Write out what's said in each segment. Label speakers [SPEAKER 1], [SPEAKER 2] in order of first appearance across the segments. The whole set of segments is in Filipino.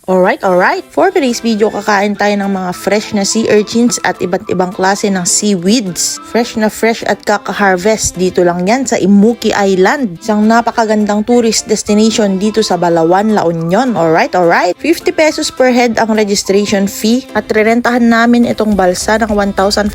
[SPEAKER 1] Alright. For today's video, kakain tayo ng mga fresh na sea urchins at iba't ibang klase ng seaweeds. Fresh na fresh at kaka-harvest. Dito lang yan sa Imuki Island. Isang napakagandang tourist destination dito sa Balawan, La Union. Alright. 50 pesos per head ang registration fee. At rerentahan namin itong balsa ng 1,550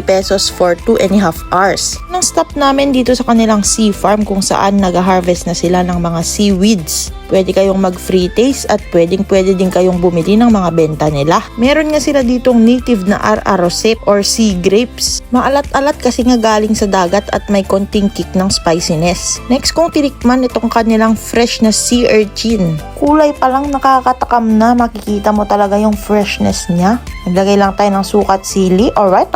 [SPEAKER 1] pesos for 2.5 hours. Nang stop namin dito sa kanilang sea farm kung saan nag-harvest na sila ng mga seaweeds. Pwede kayong mag-free taste at pwede din kayong bumili ng mga benta nila. Meron nga sila ditong native na ararosep or sea grapes. Maalat-alat kasi nga galing sa dagat at may konting kick ng spiciness. Next kong tinikman itong kanilang fresh na sea urchin. Kulay pa lang nakakatakam na, makikita mo talaga yung freshness niya. Naglagay lang tayo ng sukat sili. Alright.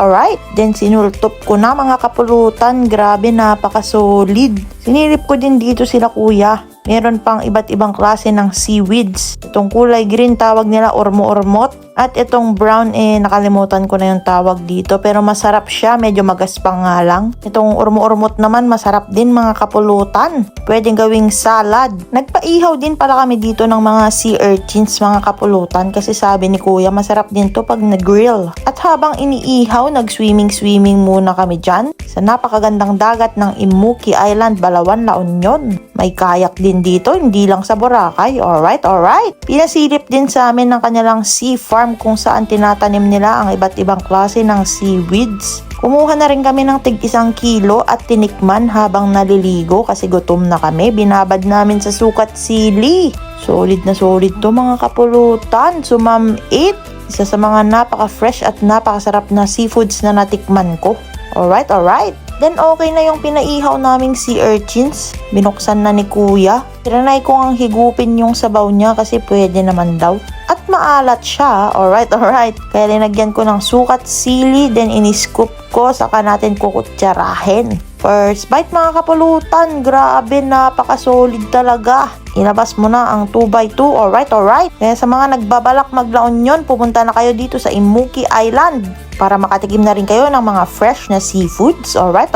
[SPEAKER 1] Then sinultop ko na mga kapulutan. Grabe, napaka-solid. Sinilip ko din dito sila kuya. Meron pang iba't ibang klase ng seaweeds. Itong kulay green tawag nila ormo-ormot. At itong brown nakalimutan ko na yung tawag dito. Pero masarap siya, medyo magaspang nga lang. Itong ormo-ormot naman masarap din mga kapulutan. Pwedeng gawing salad. Nagpaihaw din pala kami dito ng mga sea urchins mga kapulutan. Kasi sabi ni kuya masarap din to pag nag-grill. At habang iniihaw, nag-swimming muna kami dyan. Sa napakagandang dagat ng Imuki Island, Balawan, La Union. May kayak din dito, hindi lang sa Boracay. Alright. Pinasilip din sa amin ng kanilang sea farm kung saan tinatanim nila ang iba't ibang klase ng seaweeds. Kumuha na rin kami ng tig-1 kilo at tinikman habang naliligo kasi gutom na kami. Binabad namin sa sukat sili. Solid na solid to mga kapulutan. Sumam-it. Isa sa mga napaka-fresh at napakasarap na seafoods na natikman ko. Alright. Then okay na yung pinaihaw naming sea urchins. Binuksan na ni kuya. Tinanay ko ang higupin yung sabaw niya kasi pwede naman daw. At maalat siya. Alright. Kaya linagyan ko ng sukat sili. Then iniscoop ko. Saka natin kukutsarahin. First bite mga kapulutan. Grabe, napaka-solid talaga. Ilabas mo na ang 2x2. Alright. Kaya sa mga nagbabalak mag-La Union, pupunta na kayo dito sa Imuki Island para makatikim na rin kayo ng mga fresh na seafoods. Alright.